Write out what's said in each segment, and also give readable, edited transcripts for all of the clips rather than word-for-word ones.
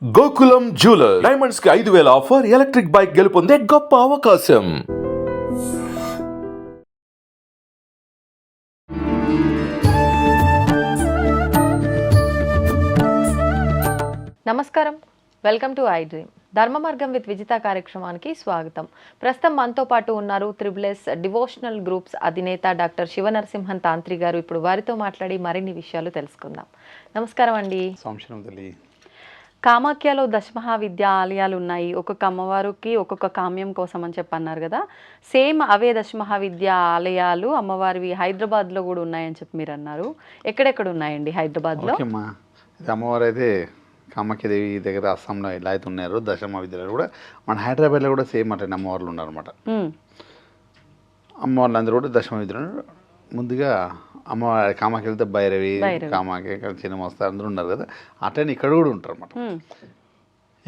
Gokulam jeweller diamonds కి 5,000 offer electric bike గెలుపొందే గొప్ప అవకాశం. నమస్కారం, వెల్కమ్ టు ఐ డ్రీమ్. ధర్మ మార్గం విత్ విజిత కార్యక్రమానికి స్వాగతం. ప్రస్తుతం మనతో పాటు ఉన్నారు త్రిబుల్ డివోషనల్ గ్రూప్స్ అధినేత డాక్టర్ శివనరసింహన్ తాంత్రి గారు. ఇప్పుడు వారితో మాట్లాడి మరిన్ని విషయాలు తెలుసుకుందాం. నమస్కారం అండి. కామాఖ్యలో దశమహావిద్య ఆలయాలు ఉన్నాయి. ఒక్కొక్క అమ్మవారికి ఒక్కొక్క కామ్యం కోసం అని చెప్పి అన్నారు కదా. సేమ్ అవే దశమహావిద్య ఆలయాలు అమ్మవారివి హైదరాబాద్లో కూడా ఉన్నాయని చెప్పి మీరు అన్నారు. ఎక్కడెక్కడ ఉన్నాయండి హైదరాబాద్లో? అమ్మవారు అయితే కామాఖ్యదేవి దగ్గర అస్సాంలో ఎలా అయితే ఉన్నారు దశమ విద్యలు కూడా మన హైదరాబాద్లో కూడా సేమ్ అట్లా అమ్మవార్లు ఉన్నారు అనమాట. అమ్మవార్లు అందరూ కూడా దశమ విద్యలు ముందుగా అమ్మవారి కామాఖ్య వెళ్తే భైరవి కామాఖ్య చిన్న మస్తా అందరూ ఉన్నారు కదా, అట్లనే ఇక్కడ కూడా ఉంటారు అనమాట.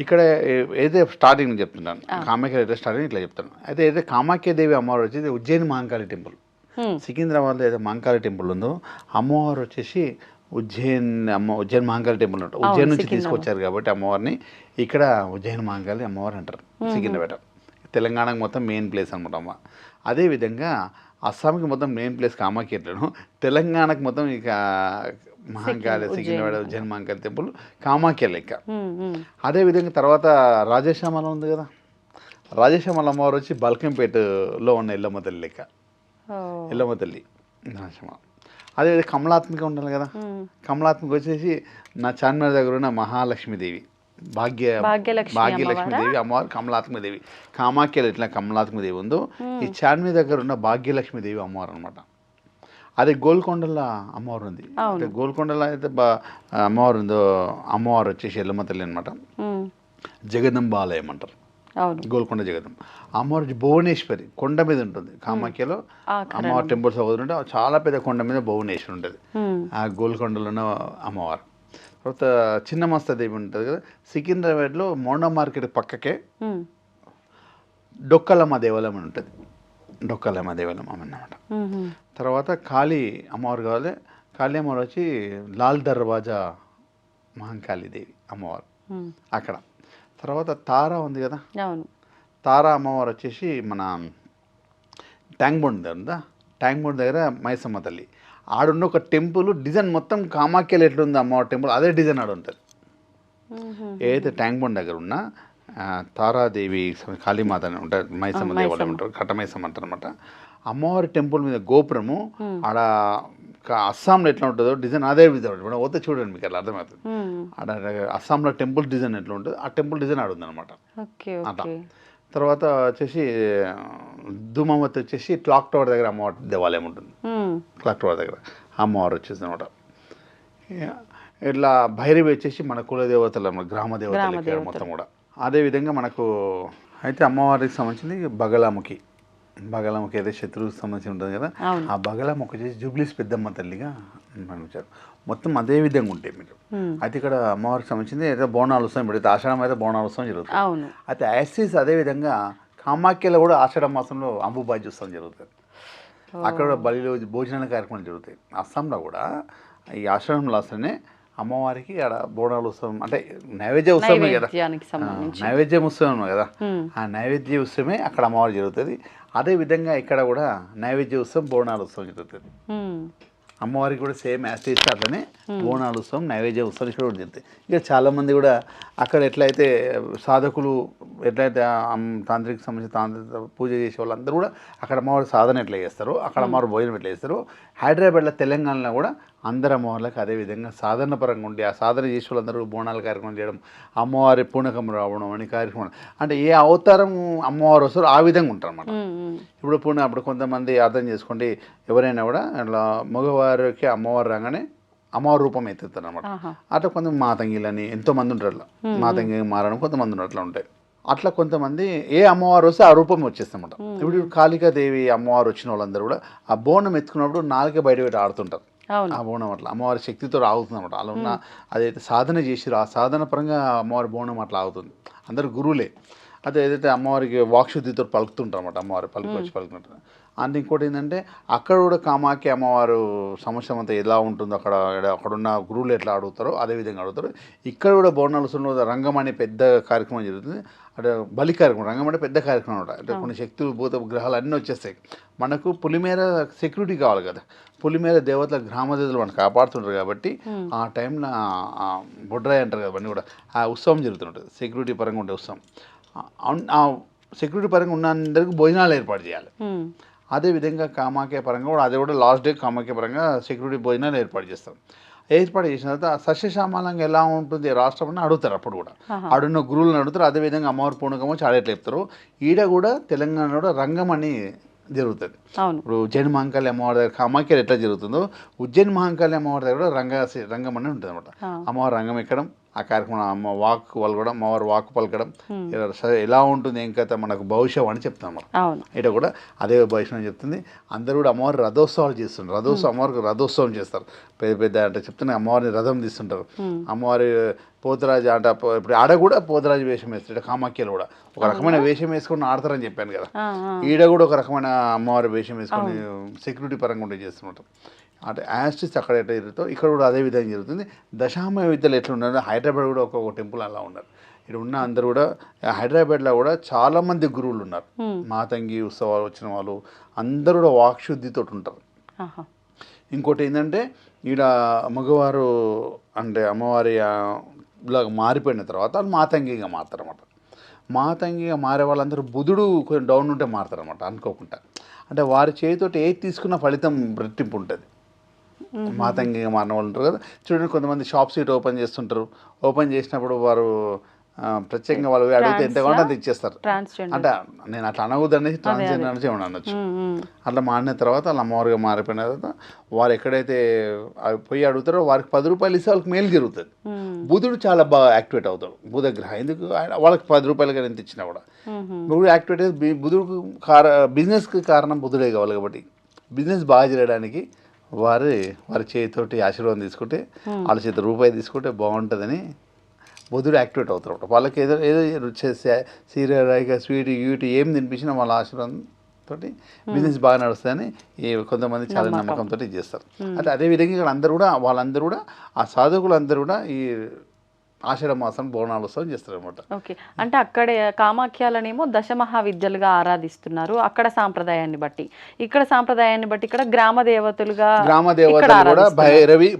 ఇక్కడ ఏదైతే స్టార్టింగ్ చెప్తున్నాను కామాఖ్య అయితే స్టార్టింగ్ ఇట్లా చెప్తాను. అయితే కామాఖ్యదేవి అమ్మవారు వచ్చేది ఉజ్జయిని మహంకాళి టెంపుల్. సికింద్రాబాద్లో ఏదైతే మహంకాళి టెంపుల్ ఉందో అమ్మవారు వచ్చేసి ఉజ్జయిన్ మహంకాళి టెంపుల్ ఉంటుంది. ఉజ్జయిన్ నుంచి తీసుకొచ్చారు కాబట్టి అమ్మవారిని ఇక్కడ ఉజ్జయిన్ మహంకాళి అమ్మవారు అంటారు. సికింద్రాబాద్ తెలంగాణకు మొత్తం మెయిన్ ప్లేస్ అనమాట అమ్మ. అదేవిధంగా అస్సాంకి మొత్తం మెయిన్ ప్లేస్ కామాఖ్యను, తెలంగాణకు మొత్తం ఇక మహంకాళి సికింద్రాబాద్ ఉజ్జయిన్ మహంకాళి టెంపుల్ కామాఖ్య లెక్క. అదేవిధంగా తర్వాత రాజేశ్యామల ఉంది కదా, రాజేశ్యామల అమ్మవారు వచ్చి బల్కంపేటలో ఉన్న ఎల్లమ్మ తల్లి లెక్క, ఎల్లమ్మ తల్లి రాజేశ్యామ. అదే కమలాత్మిక ఉండాలి కదా, కమలాత్మిక వచ్చేసి నా చార్మినార్ దగ్గర ఉన్న మహాలక్ష్మీదేవి భాగ్యలక్ష్మీదేవి అమ్మవారు కమలాత్మదేవి. కామాఖ్యలో ఎట్లా కమలాత్మదేవి ఉందో ఈ చార్మి దగ్గర ఉన్న భాగ్యలక్ష్మీదేవి అమ్మవారు అనమాట. అదే గోల్కొండలో అమ్మవారు ఉంది. అంటే గోల్కొండలో అయితే అమ్మవారు ఉందో అమ్మవారు వచ్చేసి ఎల్లమ్మ తల్లి అనమాట. జగదంబ ఆలయం అంటారు గోల్కొండ జగదంబ. అమ్మవారు భువనేశ్వరి కొండ మీద ఉంటుంది. కామాఖ్యలో అమ్మవారి టెంపుల్స్ అవుతుంటే చాలా పెద్ద కొండ మీద భువనేశ్వరి ఉంటుంది. ఆ గోల్కొండలో ఉన్న అమ్మవారు. తర్వాత చిన్న మస్తాదేవి ఉంటుంది కదా, సికింద్రాబాద్లో మోండా మార్కెట్ పక్కకే డొక్కలమ్మ దేవాలయం అని ఉంటుంది. డొక్కలమ్మ దేవాలయం అన్నమాట. తర్వాత కాళీ అమ్మవారు కావాలి. కాళీ అమ్మవారు వచ్చి లాల్ దర్వాజా మహంకాళీదేవి అమ్మవారు అక్కడ. తర్వాత తారా ఉంది కదా, తారా అమ్మవారు వచ్చేసి మన ట్యాంక్ బండ్ దగ్గర ఉందా, ట్యాంక్ బండ్ దగ్గర మైసమ్మ తల్లి. ఆడున్న ఒక టెంపుల్ డిజైన్ మొత్తం కామాఖ్యలో ఎట్లుంది అమ్మవారి టెంపుల్ అదే డిజైన్ ఆడు ఉంటుంది. ఏదైతే ట్యాంక్ బండ్ దగ్గర ఉన్న తారాదేవి కాళీమాత అని ఉంటారు, మైసమ్మ దేవాలయం ఉంటారు, కట్టమైసమ్మ అంటారు అనమాట. అమ్మవారి టెంపుల్ మీద గోపురము ఆడ అస్సాంలో ఎట్లా ఉంటుందో డిజైన్ అదే విధంగా పోతే చూడండి మీకు అట్లా అర్థమవుతుంది. ఆడ అస్సాంలో టెంపుల్ డిజైన్ ఎట్లా ఉంటుంది ఆ టెంపుల్ డిజైన్ ఆడుంది అనమాట అట్లా. తర్వాత వచ్చేసి ధూమావతి వచ్చేసి క్లాక్ టవర్ దగ్గర అమ్మవారి దేవాలయం ఉంటుంది. క్లాక్ టవర్ దగ్గర అమ్మవారు వచ్చేసి అనమాట. ఇట్లా భైరవి వచ్చేసి మన కులదేవతల గ్రామ దేవతలు మొత్తం కూడా. అదేవిధంగా మనకు అయితే అమ్మవారికి సంబంధించింది బగలాముఖి. బగలాముఖి అయితే శత్రువుకి సంబంధించి ఉంటుంది కదా, ఆ బగలాముఖి వచ్చేసి జూబ్లీస్ పెద్దమ్మ తల్లిగా పంపించారు. మొత్తం అదే విధంగా ఉంటాయి మీరు. అయితే ఇక్కడ అమ్మవారికి సంబంధించింది అయితే బోనాలు ఉత్సవం పెడితే ఆషాఢం అయితే బోనాలు ఉత్సవం జరుగుతుంది. అయితే యాసిస్ అదేవిధంగా కామాఖ్యలో కూడా ఆషాఢ మాసంలో అంబుబాజీ ఉత్సవం జరుగుతుంది. అక్కడ బలిలో భోజనాల కార్యక్రమాలు జరుగుతాయి. అస్సాంలో కూడా ఈ ఆషాఢం లాస్ట్లోనే అమ్మవారికి ఆడ బోనాలు ఉత్సవం అంటే నైవేద్య ఉత్సవమే కదా, నైవేద్యం ఉత్సవం కదా, ఆ నైవేద్య ఉత్సవమే అక్కడ అమ్మవారు జరుగుతుంది. అదేవిధంగా ఇక్కడ కూడా నైవేద్య ఉత్సవం బోనాలు ఉత్సవం జరుగుతుంది. అమ్మవారికి కూడా సేమ్ యాస్టీస్ అట్లనే బోనాలు ఉత్సవం నైవేద్య ఉత్సవం ఇక్కడ కూడా జరుగుతాయి. ఇక చాలామంది కూడా అక్కడ ఎట్లయితే సాధకులు ఎట్లయితే తాంత్రిక సంబంధించి తాంత్రిక పూజ చేసే వాళ్ళందరూ కూడా అక్కడ అమ్మవారి సాధన ఎట్లా చేస్తారో, అక్కడ అమ్మవారి భోజనం ఎట్లా చేస్తారో, హైదరాబాద్లో తెలంగాణలో కూడా అందరు అమ్మవార్లకు అదేవిధంగా సాధన పరంగా ఉండి ఆ సాధన చేసే వాళ్ళందరూ బోనాల కార్యక్రమం చేయడం, అమ్మవారి పూనకం రావడం అని కార్యక్రమం. అంటే ఏ అవతారం అమ్మవారు వస్తారో ఆ విధంగా ఉంటారు అన్నమాట. ఇప్పుడు కొంతమంది అర్థం చేసుకోండి, ఎవరైనా కూడా అట్లా మగవారికి అమ్మవారు రాగానే అమ్మవారి రూపం ఎత్తుతారు అనమాట. అట్లా కొంతమంది మాతంగిలని ఎంతోమంది ఉంటారు, అట్లా మాతంగి మారడం కొంతమంది ఉంటారు, అట్లా ఉంటాయి. అట్లా కొంతమంది ఏ అమ్మవారు వస్తే ఆ రూపం వచ్చేస్తామట. ఇప్పుడు కాళికాదేవి అమ్మవారు వచ్చిన వాళ్ళందరూ కూడా ఆ బోనం ఎత్తుకున్నప్పుడు నాలుగే బయట పెట్టి ఆడుతుంటారు. ఆ బోనం అట్లా అమ్మవారి శక్తితో ఆగుతుంది అనమాట. అలా ఉన్న అదైతే సాధన చేసిరో ఆ సాధన పరంగా అమ్మవారి బోనం అట్లా ఆగుతుంది. అందరు గురువులే. అదే ఏదైతే అమ్మవారికి వాక్శుద్ధితో పలుకుతుంటారు అనమాట. అమ్మవారి పలుకుతుంటారు. అండ్ ఇంకోటి ఏంటంటే అక్కడ కూడా కామాఖ్య అమ్మవారు సంవత్సరం అంతా ఎలా ఉంటుందో అక్కడున్న గురువులు ఎట్లా అడుగుతారో అదే విధంగా అడుగుతారు. ఇక్కడ కూడా బోనాలుసులో రంగం అనే పెద్ద కార్యక్రమం జరుగుతుంది. అంటే బలి కార్యక్రమం, రంగం అంటే పెద్ద కార్యక్రమం అనమాట. అంటే కొన్ని శక్తులు భూత గ్రహాలు అన్నీ వచ్చేస్తాయి. మనకు పులిమేర సెక్యూరిటీ కావాలి కదా, పులిమేర దేవతల గ్రామ దేవతలు మనకు కాపాడుతుంటారు కాబట్టి ఆ టైంలో బొడ్రాయి అంటారు కదా, అన్నీ కూడా ఆ ఉత్సవం జరుగుతుంటుంది. సెక్యూరిటీ పరంగా ఉండే ఉత్సవం. ఆ సెక్యూరిటీ పరంగా ఉన్న అందరికీ భోజనాలు ఏర్పాటు చేయాలి. అదేవిధంగా కామాఖ్య పరంగా కూడా అదే కూడా లాస్ట్ డే కామాఖ్య పరంగా సెక్యూరిటీ భోజనాలు ఏర్పాటు చేస్తాం. ఏర్పాటు చేసిన తర్వాత సస్యశ్యామలంగా ఎలా ఉంటుంది రాష్ట్రం అని అడుగుతారు. అప్పుడు కూడా ఆడున్న గురువులను అడుగుతారు. అదేవిధంగా అమ్మవారి పూనకమో చాడేట్లు చెప్తారు. ఈడ కూడా తెలంగాణలో కూడా రంగం అని జరుగుతుంది. ఇప్పుడు ఉజ్జయిని మహంకాళి అమ్మవారి దగ్గర కామాఖ్యలు ఎట్లా జరుగుతుందో ఉజ్జయిని మహంకాళి అమ్మవారి దగ్గర కూడా రంగం అని ఉంటుంది అనమాట. అమ్మవారి రంగం ఎక్కడం, ఆ కార్యక్రమం అమ్మ వాక్ పలకడం, అమ్మవారు వాక్ పలకడం ఎలా ఉంటుంది ఏం కథ మనకు భవిష్యం అని చెప్తాం మనం. ఇట కూడా అదే భవిష్యం చెప్తుంది. అందరూ కూడా అమ్మవారి రథోత్సవాలు చేస్తుంటారు. అమ్మవారికి రథోత్సవం చేస్తారు. పెద్ద పెద్ద అంటే చెప్తున్నా అమ్మవారిని రథం తీస్తుంటారు. అమ్మవారి పోతరాజు ఆట ఇప్పుడు ఆడ కూడా పోతరాజు వేషం వేస్తాడు. కామాఖ్యలో కూడా ఒక రకమైన వేషం వేసుకొని ఆడతారని చెప్పాను కదా, ఈడ కూడా ఒక రకమైన అమ్మవారి వేషం వేసుకొని సెక్యూరిటీ పరంగా ఉండే చేస్తున్నట్టు. అంటే యాస్టిస్ అక్కడ ఎట్లా జరుగుతుందో ఇక్కడ కూడా అదే విధంగా జరుగుతుంది. దశామ విద్యలు ఎట్లా ఉన్నారు, హైదరాబాద్ కూడా ఒక్కొక్క టెంపుల్ అలా ఉన్నారు. ఇక్కడ ఉన్న అందరూ కూడా హైదరాబాద్లో కూడా చాలామంది గురువులు ఉన్నారు. మాతంగి ఉత్సవాలు వచ్చిన వాళ్ళు అందరూ కూడా వాక్శుద్ధితో ఉంటారు. ఇంకోటి ఏంటంటే ఈడ మగవారు అంటే అమ్మవారి లాగా మారిపోయిన తర్వాత వాళ్ళు మాతంగిగా మారుతారన్నమాట. మాతంగిగా మారే వాళ్ళందరూ బుధుడు కొంచెం డౌన్ ఉంటే మారుతారన్నమాట అనుకోకుండా. అంటే వారి చేతితోటి ఏది తీసుకున్న ఫలితం రెట్టింపు ఉంటుంది. మాతంగిగా మారిన వాళ్ళు ఉంటారు కదా, చూడండి కొంతమంది షాప్ సీట్ ఓపెన్ చేస్తుంటారు. ఓపెన్ చేసినప్పుడు వారు ప్రత్యేకంగా వాళ్ళు అడిగితే ఎంత కావాలంటే అది ఇచ్చేస్తారు. అంటే నేను అట్లా అనకూడదని ట్రాన్స్జెండర్ అని ఏమన్నా అనొచ్చు. అట్లా మారిన తర్వాత వాళ్ళు అమ్మవారిగా మారిపోయిన తర్వాత వారు ఎక్కడైతే పోయి అడుగుతారో వారికి 10 రూపాయలు ఇస్తే వాళ్ళకి మేలు జరుగుతుంది. బుధుడు చాలా బాగా యాక్టివేట్ అవుతాడు. బుధగ్రహం ఎందుకు వాళ్ళకి 10 రూపాయలుగా ఎంత ఇచ్చినా కూడా బుధుడు యాక్టివేట్ అయితే బుధుడు బిజినెస్కి కారణం బుధుడే కావాలి. కాబట్టి బిజినెస్ బాగా చేయడానికి వారి చేతితోటి ఆశీర్వాదం తీసుకుంటే వాళ్ళ చేతి రూపాయి తీసుకుంటే బాగుంటుందని బుధుడు యాక్టివేట్ అవుతారు. వాళ్ళకి ఏదో సీరియల్ స్వీట్ యూట్ ఏం తినిపించినా వాళ్ళ ఆశీర్వాదం తోటి బిజినెస్ బాగా నడుస్తుందని కొంతమంది చాలా నమ్మకంతో చేస్తారు. అంటే అదేవిధంగా ఇక్కడ అందరూ కూడా వాళ్ళందరూ కూడా ఆ సాధకులందరూ కూడా ఈ ఆషాఢ మాసం బోనాలోత్సవం చేస్తారు అనమాట. ఓకే, అంటే అక్కడే కామాఖ్యాలనేమో దశమహావిద్యలుగా ఆరాధిస్తున్నారు అక్కడ సాంప్రదాయాన్ని బట్టి. ఇక్కడ సాంప్రదాయాన్ని బట్టి ఇక్కడ గ్రామ దేవతలుగా కూడా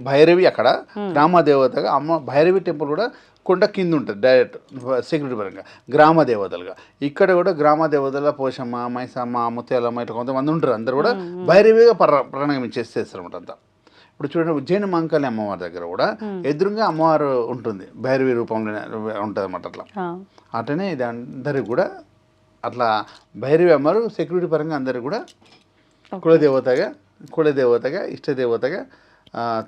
భైరవి అక్కడ గ్రామ దేవతగా అమ్మ భైరవి టెంపుల్ కూడా కొండ కింద ఉంటుంది డైరెక్ట్ సెక్యూరిటీ పరంగా గ్రామ దేవతలుగా. ఇక్కడ కూడా గ్రామ దేవతల పోషమ్మ, మైసమ్మ, ముత్యాలమ్మ ఇట్లా కొంతమంది ఉంటారు. అందరూ కూడా భైరవిగా ప్రణామం చేస్తారు అనమాట అంతా. ఇప్పుడు చూడండి ఉజ్జయిని మహంకాళి అమ్మవారి దగ్గర కూడా ఎదురుగా అమ్మవారు ఉంటుంది, భైరవి రూపంలో ఉంటుంది అన్నమాట. అట్లా అట్లనే ఇది అందరికి కూడా అట్లా భైరవి అమ్మవారు సెక్యూరిటీ పరంగా అందరికి కూడా కులదేవతగా ఇష్టదేవతగా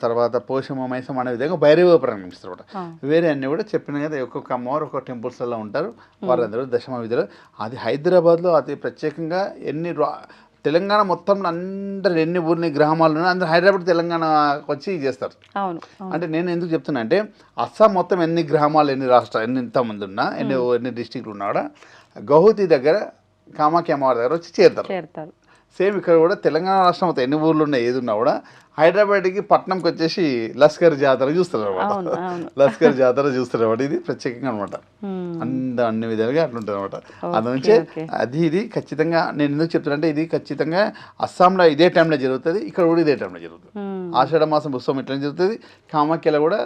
తర్వాత పోషమ మైసమ్మ అనే విధంగా భైరవ ప్రారంభిస్తారు అనమాట. వేరే అన్నీ కూడా చెప్పిన కదా ఒక్కొక్క అమ్మవారు ఒక్కొక్క టెంపుల్స్లో ఉంటారు. వారందరూ దశమ విధులు. అది హైదరాబాద్లో అతి ప్రత్యేకంగా తెలంగాణ మొత్తంలో అందరు ఎన్ని ఊరిని గ్రామాలు ఉన్నాయి అందరు హైదరాబాద్ తెలంగాణకు వచ్చి చేస్తారు. అంటే నేను ఎందుకు చెప్తున్నా అంటే అస్సాం మొత్తం ఎన్ని గ్రామాలు ఎన్ని రాష్ట్రాలు ఎంతమంది ఉన్నా ఎన్ని డిస్టిక్లు ఉన్నా కూడా గౌహతి దగ్గర కామాఖ్య అమ్మవారి దగ్గర వచ్చి చేరుతారు. సేమ్ ఇక్కడ కూడా తెలంగాణ రాష్ట్రం మొత్తం ఎన్ని ఊర్లు ఉన్నాయి ఏది ఉన్నా కూడా హైదరాబాద్కి పట్నంకి వచ్చేసి లస్కర్ జాతర చూస్తారు అనమాట. లస్కర్ జాతర చూస్తారు అనమాట. ఇది ప్రత్యేకంగా అనమాట. అన్ని విధాలుగా అట్లుంటుంది అనమాట. అందునుంచే ఇది ఖచ్చితంగా నేను ఎందుకు చెప్తున్నా అంటే ఇది ఖచ్చితంగా అస్సాంలో ఇదే టైంలో జరుగుతుంది, ఇక్కడ కూడా ఇదే టైంలో జరుగుతుంది. ఆషాఢ మాసం ఉత్సవం ఇట్లా జరుగుతుంది, కామాఖ్యలో కూడా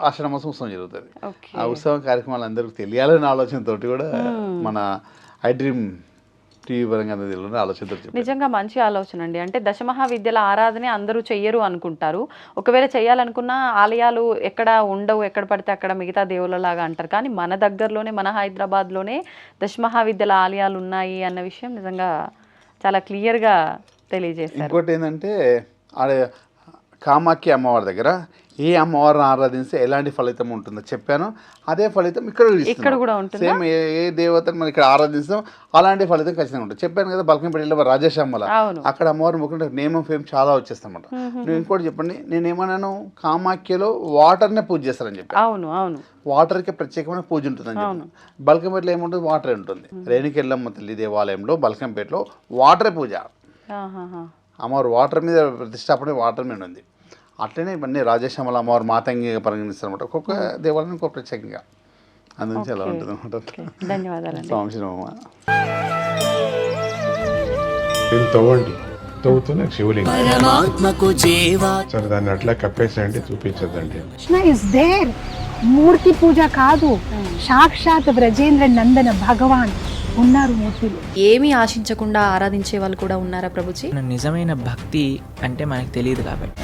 ఆషాఢ మాసం ఉత్సవం జరుగుతుంది. ఆ ఉత్సవం కార్యక్రమాలు అందరికీ తెలియాలనే ఆలోచనతో కూడా మన ఐ డ్రీమ్ టీవీ పరంగా ఆలోచన. నిజంగా మంచి ఆలోచన అండి. అంటే దశమహావిద్యల ఆరాధన అందరూ చెయ్యరు అనుకుంటారు. ఒకవేళ చేయాలనుకున్న ఆలయాలు ఎక్కడ ఉండవు, ఎక్కడ పడితే అక్కడ మిగతా దేవుళ్ళలాగా అంటారు. కానీ మన దగ్గరలోనే మన హైదరాబాద్లోనే దశమహావిద్యల ఆలయాలు ఉన్నాయి అన్న విషయం నిజంగా చాలా క్లియర్గా తెలియజేశారు. ఇంకోటి ఏంటంటే కామాఖ్య అమ్మవారి దగ్గర ఏ అమ్మవారిని ఆరాధిస్తే ఎలాంటి ఫలితం ఉంటుందో చెప్పాను. అదే ఫలితం ఇక్కడ కూడా ఉంటుంది. సేమ్ ఏ దేవతను మనం ఇక్కడ ఆరాధిస్తాం అలాంటి ఫలితం ఖచ్చితంగా ఉంటుంది. చెప్పాను కదా బల్కంపేటలో రాజేశమ్మల అక్కడ అమ్మవారిని మొక్కుంటే నేమ్ ఆఫ్ ఫేమ్ చాలా వచ్చేస్తామన్నమాట. నువ్వు ఇంకోటి చెప్పండి, నేనేమన్నాను కామాఖ్యలో వాటర్నే పూజ చేస్తారని చెప్పి. అవును వాటర్కి ప్రత్యేకమైన పూజ ఉంటుందని చెప్పి. బల్కంపేటలో ఏముంటుంది వాటర్ ఉంటుంది. రేణుకెళ్ళమ్మ తల్లి దేవాలయంలో బల్కంపేటలో వాటర్ పూజ ఆహాహా. అమ్మవారు వాటర్ మీద ప్రతిష్టాపన వాటర్ మీద ఉంది. అట్లనే ఇవన్నీ రాజేశ్యామల అమ్మవారు మాతంగిగా పరిగణిస్తారు అనమాట. ఒక్కొక్క దేవాలయం ఇంకొక ప్రత్యేకంగా అందుగురించి అలా ఉంటుంది అనమాట. ఓకే, ధన్యవాదాలండి. స్వామి శ్రీరామ. దీన్ని తవ్వండి, తవ్వుతూనే శివలింగం. సరే దాన్ని అట్లా కప్పేసేయండి, చూపించదండి. Krishna is there. మూర్తి పూజ కాదు, సాక్షాత్ బ్రజేంద్ర నందన భగవాన్ ఉన్నారు మూర్తిలో. ఏమీ ఆశించకుండా ఆరాధించే వాళ్ళు కూడా ఉన్నారా ప్రభుజీ? నిజమైన భక్తి అంటే మనకు తెలియదు కాబట్టి